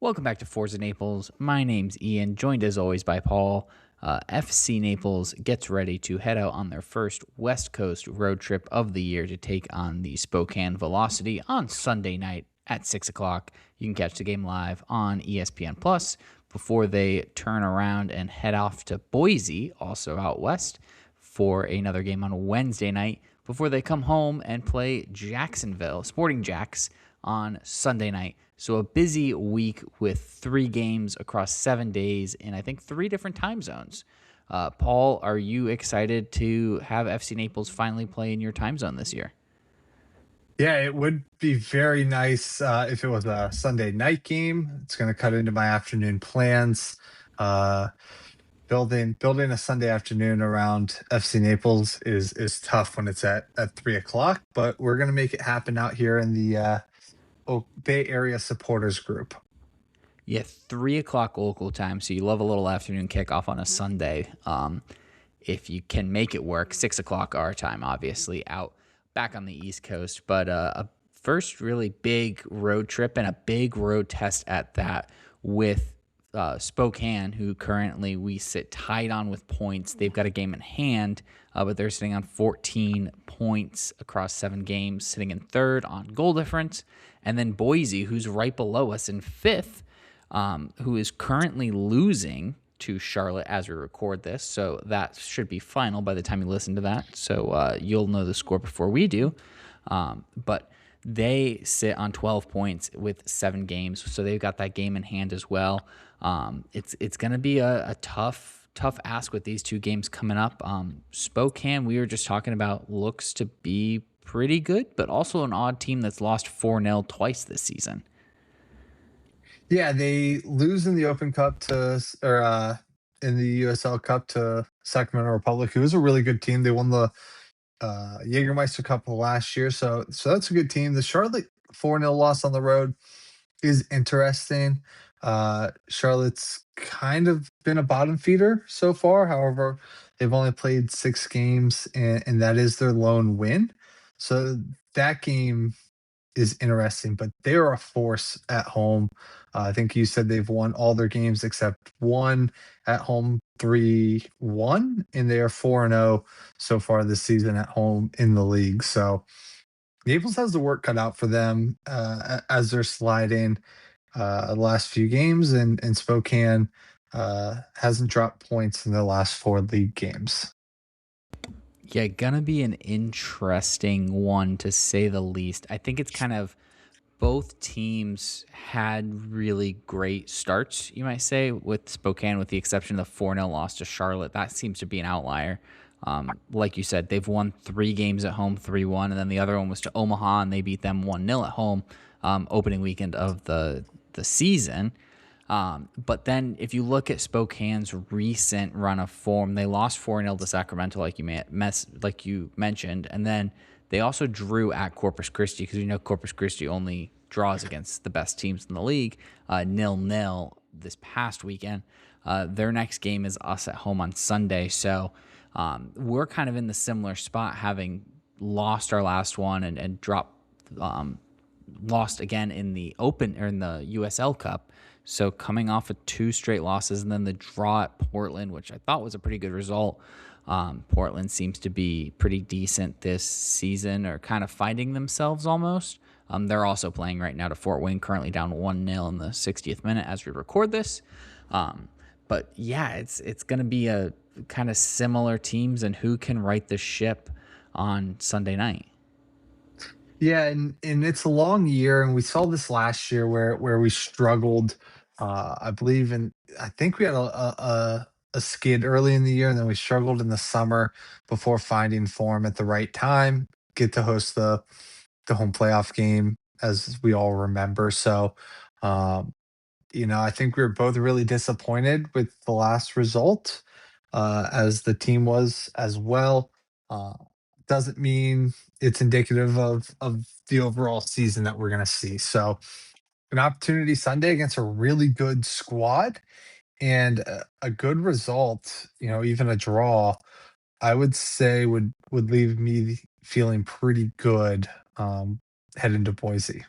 Welcome back to Forza Naples. My name's Ian, joined as always by Paul. FC Naples gets ready to head out on their first West Coast road trip of the year to take on the Spokane Velocity on Sunday night at 6 o'clock. You can catch the game live on ESPN Plus before they turn around and head off to Boise, also out west, for another game on Wednesday night before they come home and play Jacksonville, Sporting Jacks, on Sunday night. So a busy week with 3 games across 7 days in, I think, 3 different time zones. Paul, are you excited to have FC Naples finally play in your time zone this year? Yeah, it would be very nice if it was a Sunday night game. It's going to cut into my afternoon plans. Uh, building a Sunday afternoon around FC Naples is tough when it's at 3 o'clock, but we're going to make it happen out here in the Bay Area supporters group. Yeah, 3 o'clock local time, so you love a little afternoon kickoff on a Sunday. If you can make it work, 6 o'clock our time, obviously, out back on the East Coast. But a first really big road trip and a big road test at that with Spokane, who currently we sit tied on with points. They've got a game in hand, but they're sitting on 14 points across 7 games, sitting in third on goal difference. And then Boise, who's right below us in fifth, who is currently losing to Charlotte as we record this. So that should be final by the time you listen to that. So you'll know the score before we do. But they sit on 12 points with 7 games. So they've got that game in hand as well. It's going to be a tough ask with these 2 games coming up. Spokane, we were just talking about, looks to be pretty good, but also an odd team that's lost 4-0 twice this season. Yeah, they lose in the Open Cup in the USL Cup to Sacramento Republic, who is a really good team. They won the Jägermeister Cup last year, so that's a good team. The Charlotte 4-0 loss on the road is interesting. Charlotte's kind of been a bottom feeder so far. However, they've only played 6 games, and that is their lone win. So that game is interesting, but they are a force at home. I think you said they've won all their games except one at home, 3-1, and they are 4-0 so far this season at home in the league. So Naples has the work cut out for them as they're sliding the last few games, and Spokane hasn't dropped points in their last 4 league games. Yeah, gonna be an interesting one to say the least. I think it's kind of both teams had really great starts, you might say, with Spokane, with the exception of the 4-0 loss to Charlotte. That seems to be an outlier. Like you said, they've won 3 games at home, 3-1, and then the other one was to Omaha, and they beat them 1-0 at home, opening weekend of the season. But then if you look at Spokane's recent run of form, they lost 4-0 to Sacramento, like you mentioned, and then they also drew at Corpus Christi, because we know Corpus Christi only draws against the best teams in the league, 0-0 this past weekend. Their next game is us at home on Sunday, so we're kind of in the similar spot, having lost our last one and dropped, lost again in the Open or in the USL Cup. So coming off of 2 straight losses and then the draw at Portland, which I thought was a pretty good result. Portland seems to be pretty decent this season, or kind of finding themselves almost. They're also playing right now to Fort Wayne, currently down 1-0 in the 60th minute as we record this. But yeah, it's going to be a kind of similar teams, and who can right the ship on Sunday night. Yeah, and it's a long year, and we saw this last year where we struggled. I believe, and I think we had a skid early in the year, and then we struggled in the summer before finding form at the right time. Get to host the home playoff game, as we all remember. So, um, I think we were both really disappointed with the last result, as the team was as well. Uh, doesn't mean it's indicative of the overall season that we're going to see. So, an opportunity Sunday against a really good squad, and a good result. Even a draw, I would say would leave me feeling pretty good heading to Boise.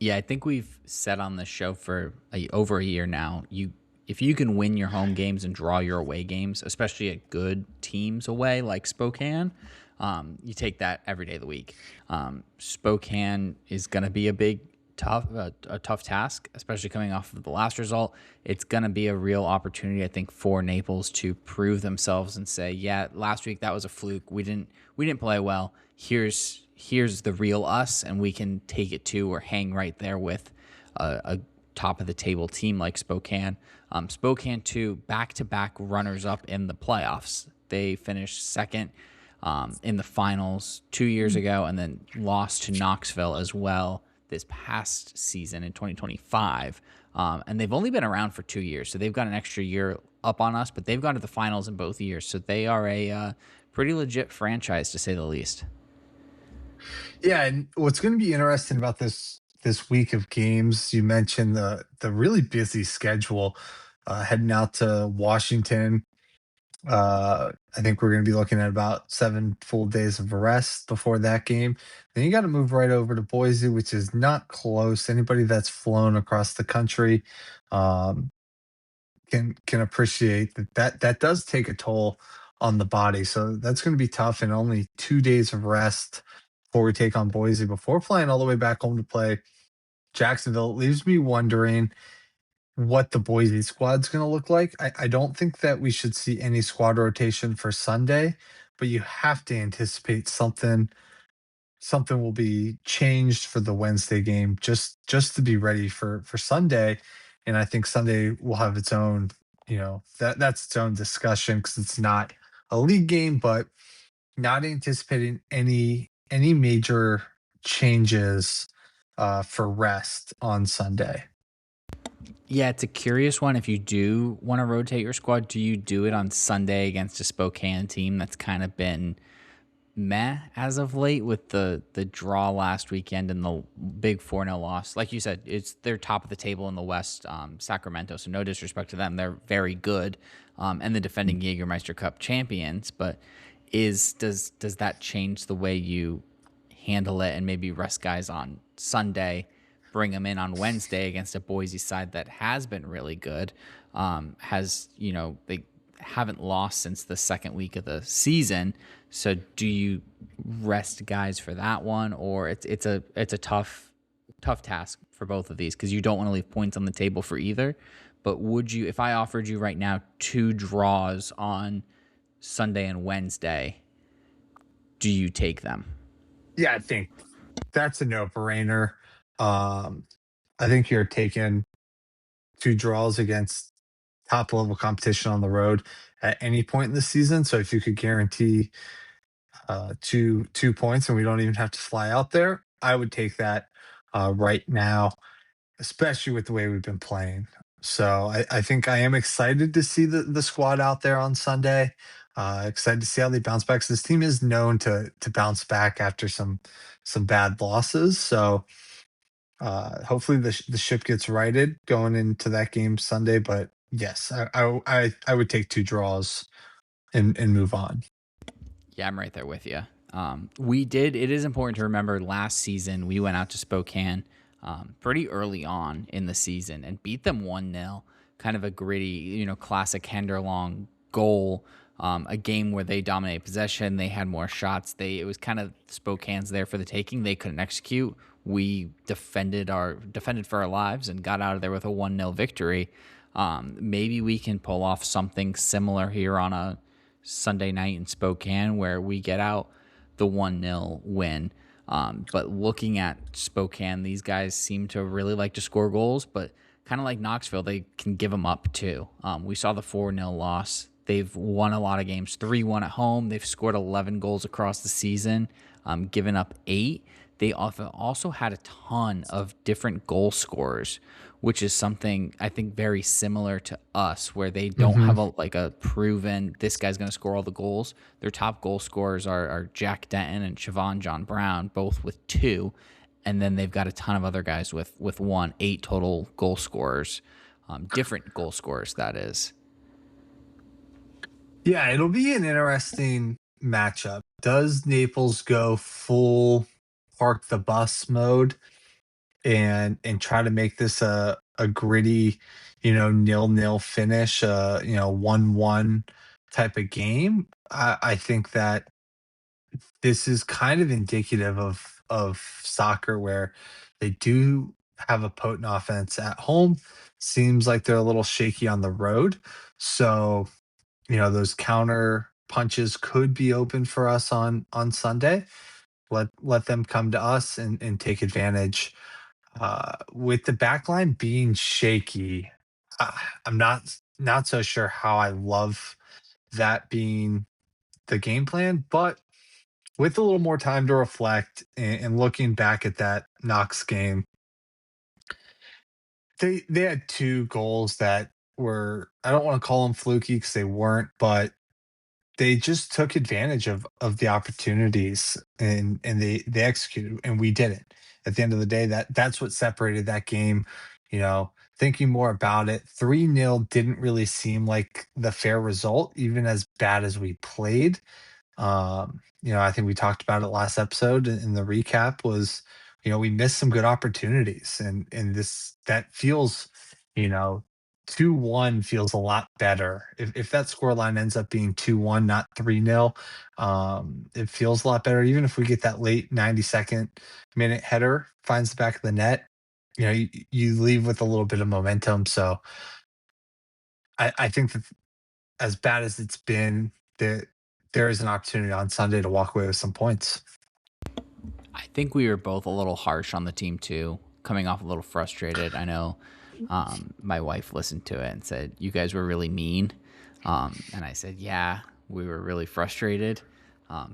Yeah, I think we've said on the show for over a year now. If you can win your home games and draw your away games, especially at good teams away like Spokane, you take that every day of the week. Spokane is going to be a tough task, especially coming off of the last result. It's going to be a real opportunity, I think, for Naples to prove themselves and say, yeah, last week that was a fluke. We didn't play well. Here's the real us, and we can take it to or hang right there with a top of the table team like Spokane. Spokane, too, back to back runners up in the playoffs. They finished second in the finals 2 years ago, and then lost to Knoxville as well this past season in 2025. And they've only been around for 2 years, so they've got an extra year up on us, but they've gone to the finals in both years. So they are a pretty legit franchise, to say the least. Yeah, and what's going to be interesting about this week of games, you mentioned the really busy schedule heading out to Washington. I think we're going to be looking at about 7 full days of rest before that game. Then you got to move right over to Boise, which is not close. Anybody that's flown across the country um, can appreciate that does take a toll on the body. So that's going to be tough, and only 2 days of rest before we take on Boise before flying all the way back home to play Jacksonville. It leaves me wondering what the Boise squad's going to look like. I don't think that we should see any squad rotation for Sunday, but you have to anticipate something will be changed for the Wednesday game just to be ready for Sunday. And I think Sunday will have its own, that's its own discussion because it's not a league game, but not anticipating any major changes for rest on Sunday. Yeah, it's a curious one. If you do want to rotate your squad, do you do it on Sunday against a Spokane team that's kind of been meh as of late with the draw last weekend and the big 4-0 loss? Like you said, it's they're top of the table in the West, Sacramento. So no disrespect to them, they're very good, and the defending Jägermeister Cup champions. But does that change the way you handle it and maybe rest guys on Sunday, bring them in on Wednesday against a Boise side that has been really good? They haven't lost since the second week of the season. So do you rest guys for that one, or it's a tough task for both of these because you don't want to leave points on the table for either. But would you, if I offered you right now two draws on Sunday and Wednesday, do you take them? Yeah, I think that's a no-brainer. Um, I think you're taking 2 draws against top level competition on the road at any point in the season. So if you could guarantee 2 points and we don't even have to fly out there, I would take that right now, especially with the way we've been playing. So I think I am excited to see the squad out there on Sunday. Excited to see how they bounce back. 'Cause this team is known to bounce back after some bad losses. So hopefully the ship gets righted going into that game Sunday. But yes, I would take 2 draws and move on. Yeah, I'm right there with you. We did. It is important to remember last season we went out to Spokane pretty early on in the season and beat them 1-0. Kind of a gritty, classic Henderlong goal. A game where they dominated possession. They had more shots. It was kind of Spokane's there for the taking. They couldn't execute. We defended for our lives and got out of there with a 1-0 victory. Maybe we can pull off something similar here on a Sunday night in Spokane where we get out the 1-0 win. But looking at Spokane, these guys seem to really like to score goals, but kind of like Knoxville, they can give them up too. We saw the 4-0 loss. They've won a lot of games, 3-1 at home. They've scored 11 goals across the season, given up 8. They also had a ton of different goal scorers, which is something I think very similar to us, where they don't Hmm. have a proven this guy's going to score all the goals. Their top goal scorers are Jack Denton and Siobhan John Brown, both with 2, and then they've got a ton of other guys with 1, 8 total goal scorers, different goal scorers that is. Yeah, it'll be an interesting matchup. Does Naples go full park the bus mode and try to make this a gritty, 0-0 finish, 1-1 type of game. I think that this is kind of indicative of soccer where they do have a potent offense at home. Seems like they're a little shaky on the road. So, those counter punches could be open for us on Sunday. Let them come to us and take advantage. With the back line being shaky, uh, I'm not so sure how I love that being the game plan, but with a little more time to reflect and looking back at that Knox game, they had two goals that were, I don't want to call them fluky because they weren't, but they just took advantage of the opportunities and they executed and we didn't. At the end of the day, that's what separated that game. Thinking more about it, 3-0 didn't really seem like the fair result, even as bad as we played. I think we talked about it last episode in the recap was, we missed some good opportunities and this that feels, you know, 2-1 feels a lot better. If that score line ends up being 2-1, not 3-0, it feels a lot better. Even if we get that late 92nd minute header, finds the back of the net, you leave with a little bit of momentum. So I think that as bad as it's been, there is an opportunity on Sunday to walk away with some points. I think we were both a little harsh on the team too, coming off a little frustrated. I know my wife listened to it and said, "You guys were really mean," and I said, "Yeah, we were really frustrated."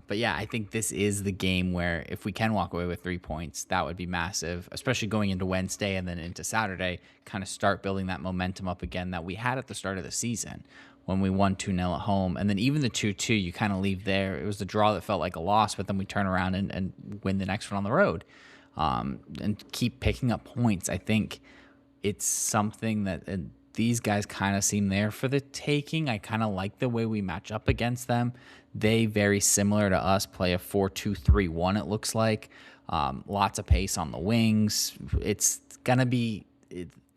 But yeah, I think this is the game where if we can walk away with 3 points, that would be massive, especially going into Wednesday and then into Saturday. Kind of start building that momentum up again that we had at the start of the season when we won 2-0 at home. And then even the 2-2, you kind of leave there. It was the draw that felt like a loss, but then we turn around and win the next one on the road and keep picking up points. I think it's something that these guys kind of seem there for the taking. I kind of like the way we match up against them. They, very similar to us, play a 4-2-3-1, it looks like. Lots of pace on the wings. It's going to be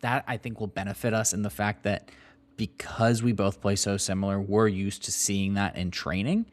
that I think will benefit us in the fact that because we both play so similar, we're used to seeing that in training.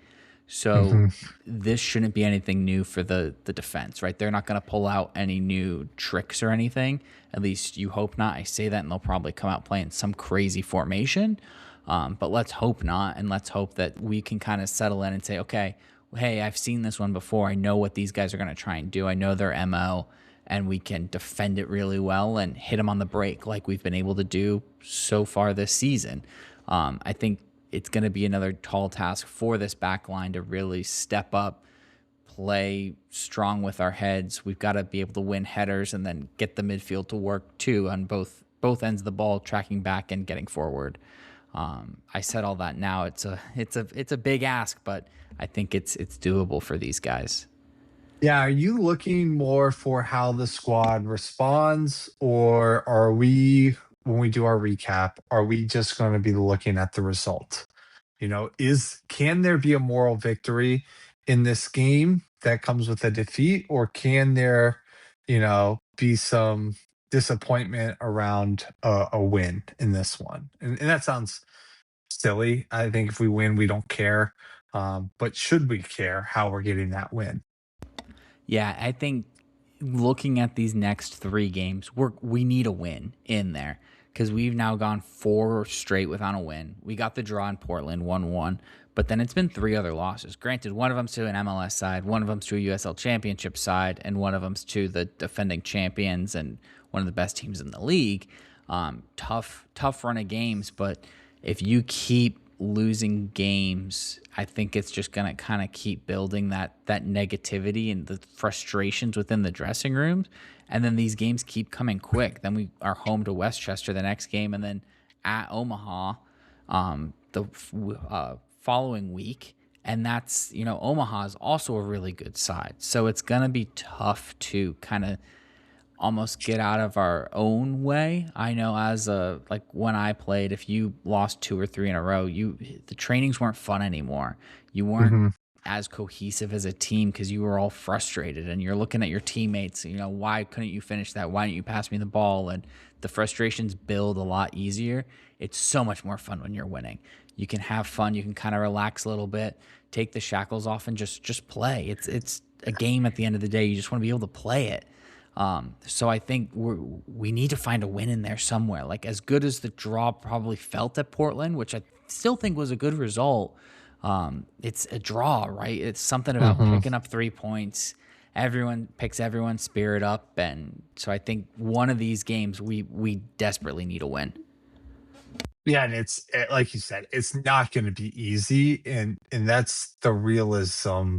So Mhm. this shouldn't be anything new for the defense, right? They're not going to pull out any new tricks or anything. At least you hope not. I say that, and they'll probably come out playing some crazy formation. But let's hope not, and let's hope that we can kind of settle in and say, okay, hey, I've seen this one before. I know what these guys are going to try and do. I know their MO, and we can defend it really well and hit them on the break like we've been able to do so far this season. I think it's going to be another tall task for this back line to really step up, play strong with our heads. We've got to be able to win headers and then get the midfield to work too on both ends of the ball, tracking back and getting forward. I said all that now. It's a big ask, but I think it's doable for these guys. Yeah, are you looking more for how the squad responds, or are we, when we do our recap, are we just going to be looking at the result? Is can there be a moral victory in this game that comes with a defeat, or can there, be some disappointment around a win in this one? And that sounds silly. I think if we win, we don't care. But should we care how we're getting that win? Yeah, I think looking at these next 3 games, we need a win in there because we've now gone 4 straight without a win. We got the draw in Portland, 1-1, but then it's been 3 other losses. Granted, one of them's to an MLS side, one of them's to a USL Championship side, and one of them's to the defending champions and one of the best teams in the league. Tough run of games, but if you keep losing games, I think it's just gonna kind of keep building that negativity and the frustrations within the dressing rooms. And then these games keep coming quick. Then we are home to Westchester the next game, and then at Omaha the following week. And that's, Omaha is also a really good side. So it's gonna be tough to kind of almost get out of our own way. I know as a like when I played, if you lost 2 or 3 in a row, the trainings weren't fun anymore. You weren't Mhm. as cohesive as a team because you were all frustrated and you're looking at your teammates. Why couldn't you finish that? Why didn't you pass me the ball? And the frustrations build a lot easier. It's so much more fun when you're winning. You can have fun. You can kind of relax a little bit, take the shackles off, and just play. It's a game at the end of the day. You just want to be able to play it. So I think we need to find a win in there somewhere. Like as good as the draw probably felt at Portland, which I still think was a good result. It's a draw, right? It's something about Hmm. picking up 3 points. Everyone picks everyone's spirit up, and so I think one of these games we desperately need a win. Yeah, and like you said, it's not going to be easy, and that's the realism.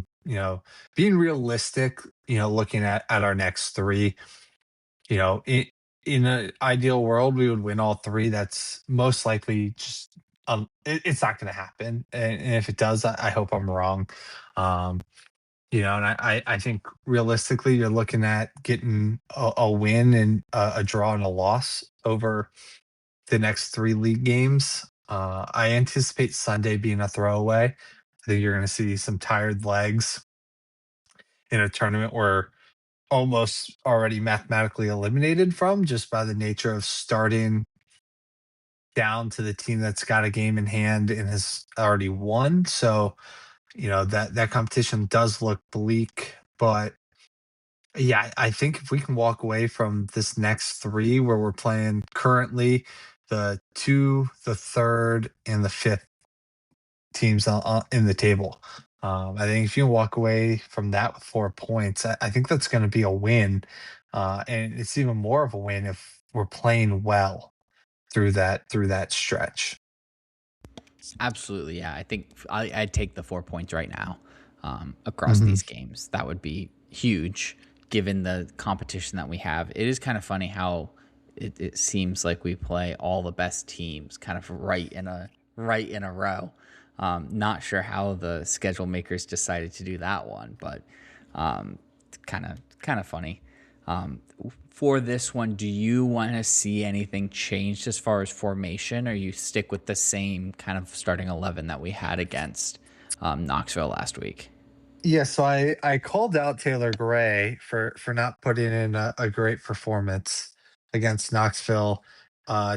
Being realistic. Looking at our next three. In an ideal world, we would win all three. That's most likely just it's not going to happen. And if it does, I hope I'm wrong. Um, and I think realistically, you're looking at getting a win and a draw and a loss over the next three league games. I anticipate Sunday being a throwaway. I think you're going to see some tired legs in a tournament where almost already mathematically eliminated from just by the nature of starting down to the team that's got a game in hand and has already won. So, that competition does look bleak. But yeah, I think if we can walk away from this next three where we're playing currently the two, the third, and the fifth teams in the table. I think if you can walk away from that with 4 points, I think that's going to be a win. And it's even more of a win if we're playing well through that stretch. Absolutely, yeah. I think I'd take the 4 points right now across Hmm. these games. That would be huge given the competition that we have. It is kind of funny how it seems like we play all the best teams kind of right in a row. Not sure how the schedule makers decided to do that one, but kind of funny. Um, for this one, do you want to see anything changed as far as formation, or you stick with the same kind of starting 11 that we had against Knoxville last week? Yeah, so I called out Taylor Gray for not putting in a great performance against Knoxville.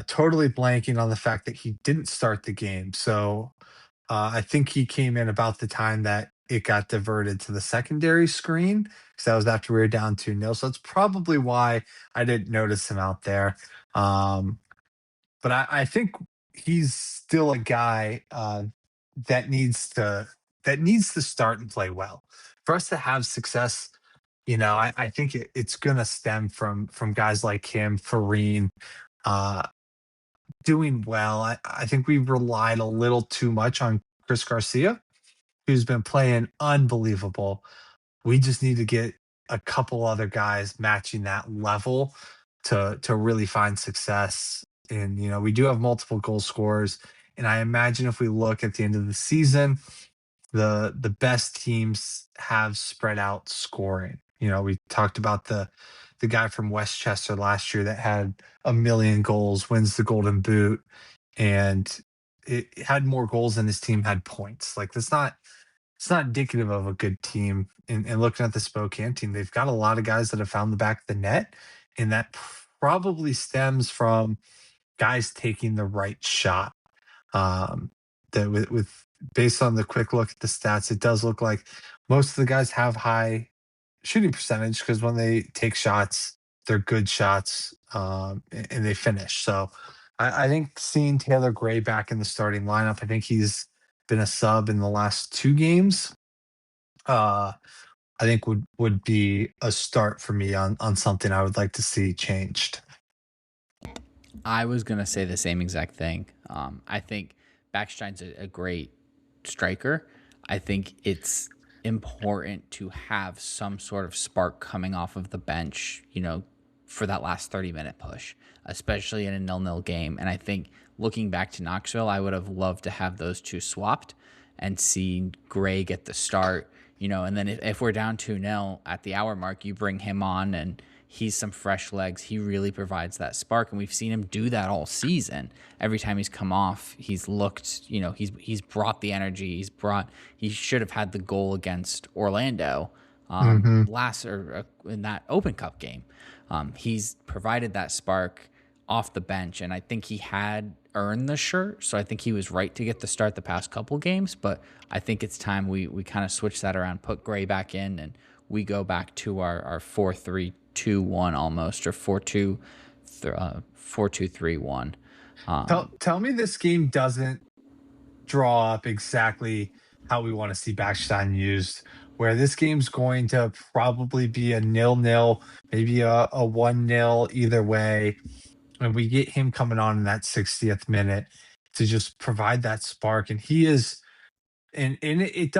Totally blanking on the fact that he didn't start the game. So I think he came in about the time that it got diverted to the secondary screen because that was after we were down 2-0. So that's probably why I didn't notice him out there. Um, but I think he's still a guy that needs to that needs to start and play well. For us to have success, I think it's going to stem from guys like him, Farine, uh, doing well. I think we've relied a little too much on Chris Garcia, who's been playing unbelievable. We just need to get a couple other guys matching that level to really find success. And we do have multiple goal scorers, and I imagine if we look at the end of the season, the best teams have spread out scoring. We talked about the guy from Westchester last year that had a million goals, wins the Golden Boot, and it had more goals than his team had points. Like it's not indicative of a good team. And looking at the Spokane team, they've got a lot of guys that have found the back of the net, and that probably stems from guys taking the right shot. Um, that with based on the quick look at the stats, it does look like most of the guys have high shooting percentage because when they take shots, they're good shots, and they finish. So I think seeing Taylor Gray back in the starting lineup, I think he's been a sub in the last two games. Uh, I think would be a start for me on something I would like to see changed. I was gonna say the same exact thing. I think Backstein's a great striker. I think it's important to have some sort of spark coming off of the bench, for that last 30-minute push, especially in a nil-nil game. And I think looking back to Knoxville, I would have loved to have those two swapped and see Gray get the start, and then if we're down 2-0 at the hour mark, you bring him on and he's some fresh legs. He really provides that spark, and we've seen him do that all season. Every time he's come off, he's looked, he's brought the energy. He should have had the goal against Orlando Hmm. last or in that Open Cup game. He's provided that spark off the bench, and I think he had earned the shirt. So I think he was right to get the start the past couple games. But I think it's time we kind of switch that around, put Gray back in, and we go back to our 4-3-2-1 almost, or 4-2-3-1. Tell me this game doesn't draw up exactly how we want to see Backstein used. Where this game's going to probably be a 0-0, maybe a 1-0 either way, and we get him coming on in that 60th minute to just provide that spark. And he is, and it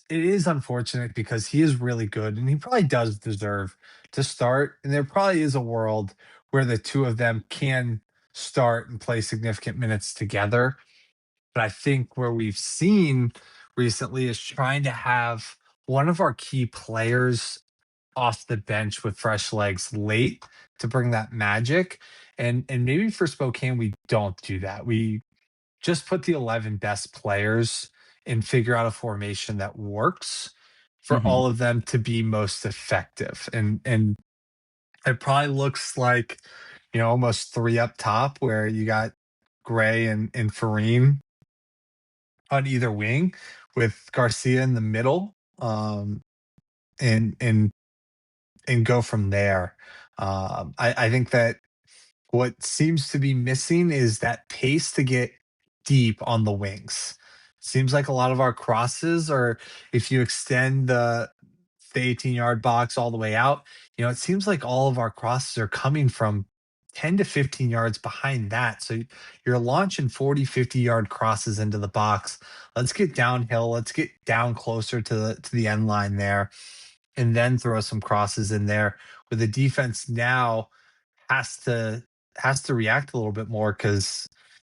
is unfortunate because he is really good and he probably does deserve to start. And there probably is a world where the two of them can start and play significant minutes together. But I think where we've seen recently is trying to have one of our key players off the bench with fresh legs late to bring that magic. And maybe for Spokane, we don't do that. We just put the 11 best players and figure out a formation that works for Mm-hmm. all of them to be most effective. And it probably looks like, almost three up top where you got Gray and Farine on either wing with Garcia in the middle. And go from there. I think that what seems to be missing is that pace to get deep on the wings. Seems like a lot of our crosses are, if you extend the 18-yard box all the way out, it seems like all of our crosses are coming from 10 to 15 yards behind that. So you're launching 40, 50-yard crosses into the box. Let's get downhill. Let's get down closer to the end line there and then throw some crosses in there where the defense now has to react a little bit more because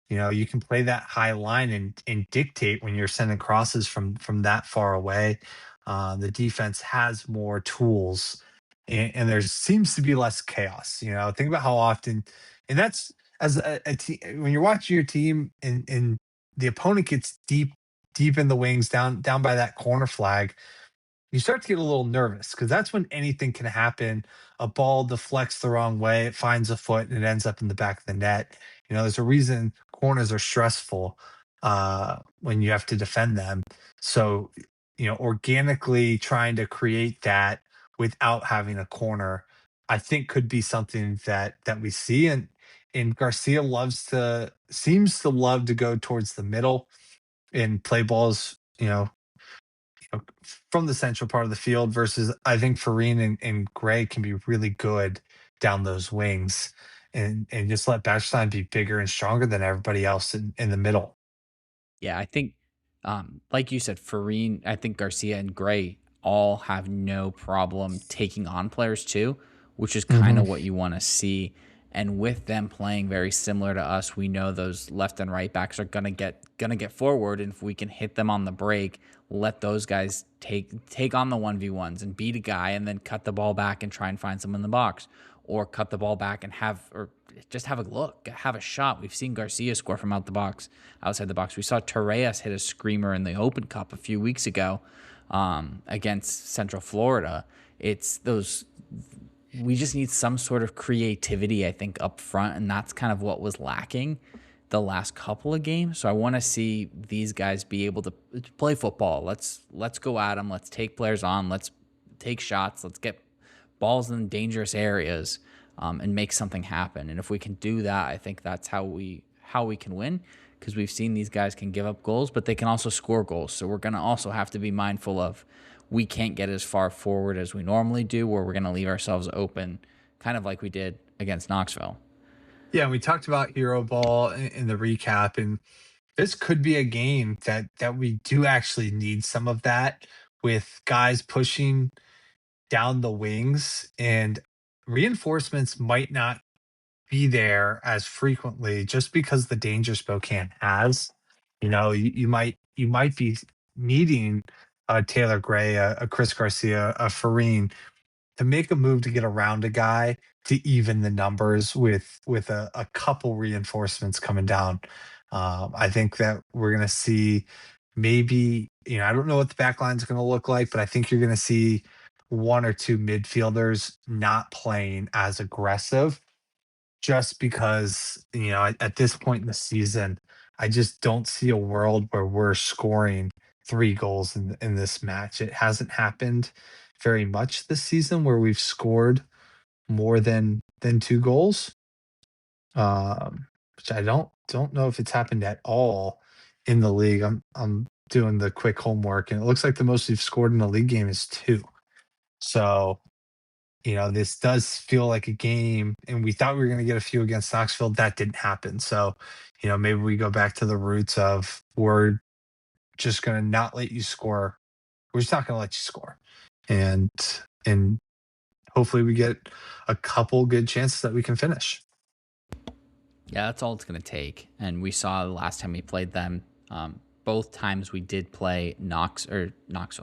you can play that high line and dictate when you're sending crosses from that far away. The defense has more tools, and there seems to be less chaos. Think about how often, and that's as a team when you're watching your team and the opponent gets deep in the wings down by that corner flag, you start to get a little nervous because that's when anything can happen. A ball deflects the wrong way, it finds a foot, and it ends up in the back of the net. There's a reason corners are stressful when you have to defend them. So, organically trying to create that without having a corner, I think could be something that we see. And Garcia seems to love to go towards the middle and play balls, from the central part of the field versus I think Farine and Gray can be really good down those wings and just let Bachstein be bigger and stronger than everybody else in the middle. Yeah, I think, like you said, Farine, I think Garcia and Gray all have no problem taking on players too, which is kind Hmm. of what you want to see. And with them playing very similar to us, we know those left and right backs are gonna get forward, and if we can hit them on the break, let those guys take on the 1v1s and beat a guy, and then cut the ball back and try and find someone in the box, or cut the ball back and just have a look, have a shot. We've seen Garcia score from outside the box. We saw Torres hit a screamer in the Open Cup a few weeks ago against Central Florida. It's those. We just need some sort of creativity, I think, up front, and that's kind of what was lacking the last couple of games. So I want to see these guys be able to play football. Let's go at them. Let's take players on. Let's take shots. Let's get balls in dangerous areas and make something happen. And if we can do that, I think that's how we can win, because we've seen these guys can give up goals, but they can also score goals. So we're going to also have to be mindful of we can't get as far forward as we normally do, where we're going to leave ourselves open, kind of like we did against Knoxville. Yeah, we talked about hero ball in the recap, and this could be a game that we do actually need some of that with guys pushing down the wings and reinforcements might not be there as frequently just because the danger Spokane has. You might be needing a Taylor Gray, a Chris Garcia, a Farine to make a move to get around a guy to even the numbers with a couple reinforcements coming down. I think that we're going to see maybe, I don't know what the back line is going to look like, but I think you're going to see one or two midfielders not playing as aggressive just because, at this point in the season, I just don't see a world where we're scoring 3 goals in this match. It hasn't happened very much this season where we've scored more than 2 goals, which I don't know if it's happened at all in the league. I'm doing the quick homework, and it looks like the most we've scored in a league game is 2. So, this does feel like a game, and we thought we were going to get a few against Knoxville. That didn't happen. So, maybe we go back to the roots of we're just going to not let you score. We're just not going to let you score, and and hopefully we get a couple good chances that we can finish. Yeah, that's all it's going to take. And we saw the last time we played them, both times we did play Knoxville,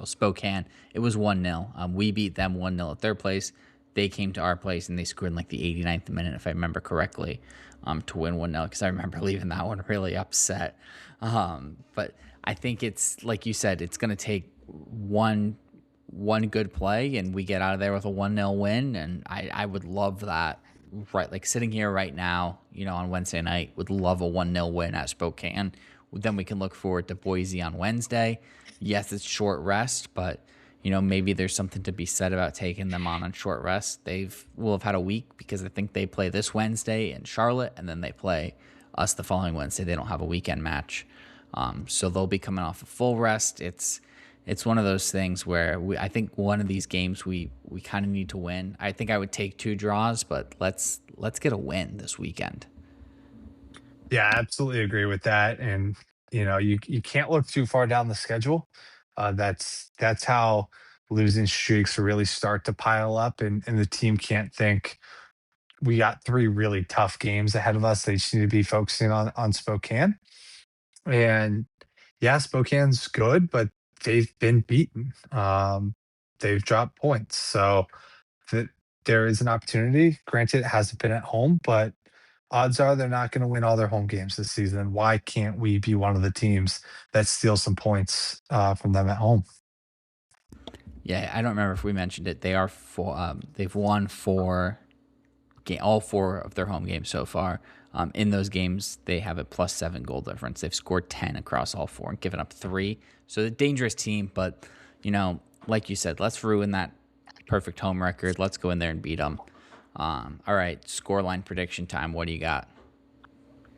Spokane, it was 1-0. We beat them 1-0 at their place. They came to our place and they scored in like the 89th minute, if I remember correctly, to win 1-0, because I remember leaving that one really upset. But I think it's, like you said, it's going to take one good play and we get out of there with a 1-0 win. And I would love that. Right, like sitting here right now, on Wednesday night, would love a 1-0 win at Spokane. Then we can look forward to Boise on Wednesday. Yes, it's short rest, but maybe there's something to be said about taking them on short rest. Will have had a week because I think they play this Wednesday in Charlotte, and then they play us the following Wednesday. They don't have a weekend match, so they'll be coming off a full rest. It's one of those things where I think one of these games we kind of need to win. I think I would take 2 draws, but let's get a win this weekend. Yeah, I absolutely agree with that. And you can't look too far down the schedule. That's how losing streaks really start to pile up, and the team can't think we got 3 really tough games ahead of us. They just need to be focusing on Spokane. And yeah, Spokane's good, but they've been beaten. They've dropped points. So that there is an opportunity. Granted, it hasn't been at home, but odds are they're not going to win all their home games this season. Why can't we be one of the teams that steals some points from them at home? Yeah, I don't remember if we mentioned it. They are they've won all 4 of their home games so far. In those games, they have a +7 goal difference. They've scored 10 across all 4 and given up 3. So a dangerous team, but like you said, let's ruin that perfect home record. Let's go in there and beat them. All right, scoreline prediction time. What do you got?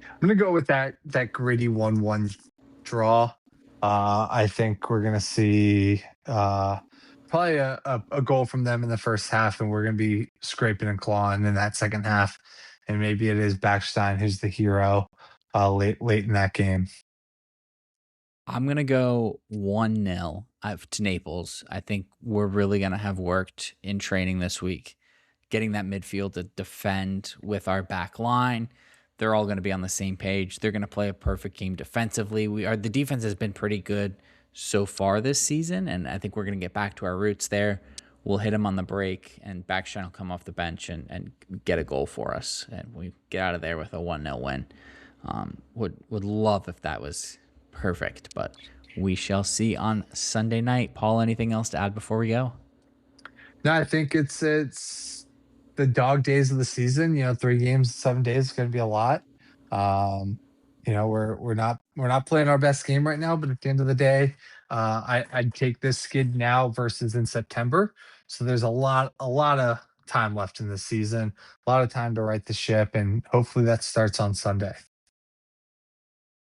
I'm going to go with that gritty 1-1 draw. I think we're going to see probably a goal from them in the first half, and we're going to be scraping and clawing in that second half. And maybe it is Backstein who's the hero late in that game. I'm going to go 1-0 to Naples. I think we're really going to have worked in training this week, getting that midfield to defend with our back line. They're all going to be on the same page. They're going to play a perfect game defensively. The defense has been pretty good so far this season, and I think we're going to get back to our roots there. We'll hit them on the break, and Backstein will come off the bench and get a goal for us, and we get out of there with a 1-0 win. Would love if that was perfect, but we shall see on Sunday night. Paul, anything else to add before we go? No, I think it's the dog days of the season. 3 games, 7 days is going to be a lot. Um, we're not playing our best game right now, but at the end of the day, I'd take this skid now versus in September. So there's a lot of time left in the season, a lot of time to right the ship, and hopefully that starts on Sunday.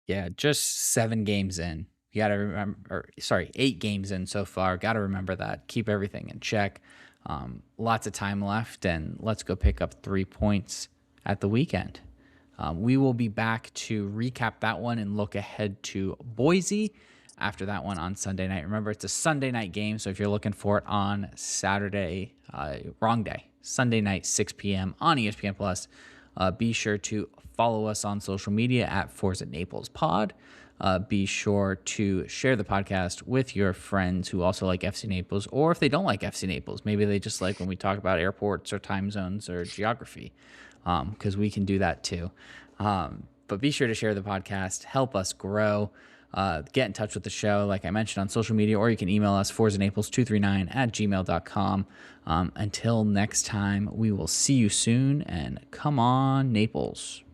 Yeah, just 7 games in. You got to remember, 8 games in so far. Got to remember that. Keep everything in check. Lots of time left, and let's go pick up 3 points at the weekend. We will be back to recap that one and look ahead to Boise after that one on Sunday night. Remember, it's a Sunday night game, so if you're looking for it on Saturday, wrong day, Sunday night, 6 p.m. on ESPN Plus. Be sure to follow us on social media at ForzaNaples Pod. be sure to share the podcast with your friends who also like FC Naples, or if they don't like FC Naples, maybe they just like when we talk about airports or time zones or geography, because we can do that too. But be sure to share the podcast, help us grow. Get in touch with the show, like I mentioned, on social media, or you can email us, ForzaNaples239@gmail.com. Until next time, we will see you soon, and come on, Naples.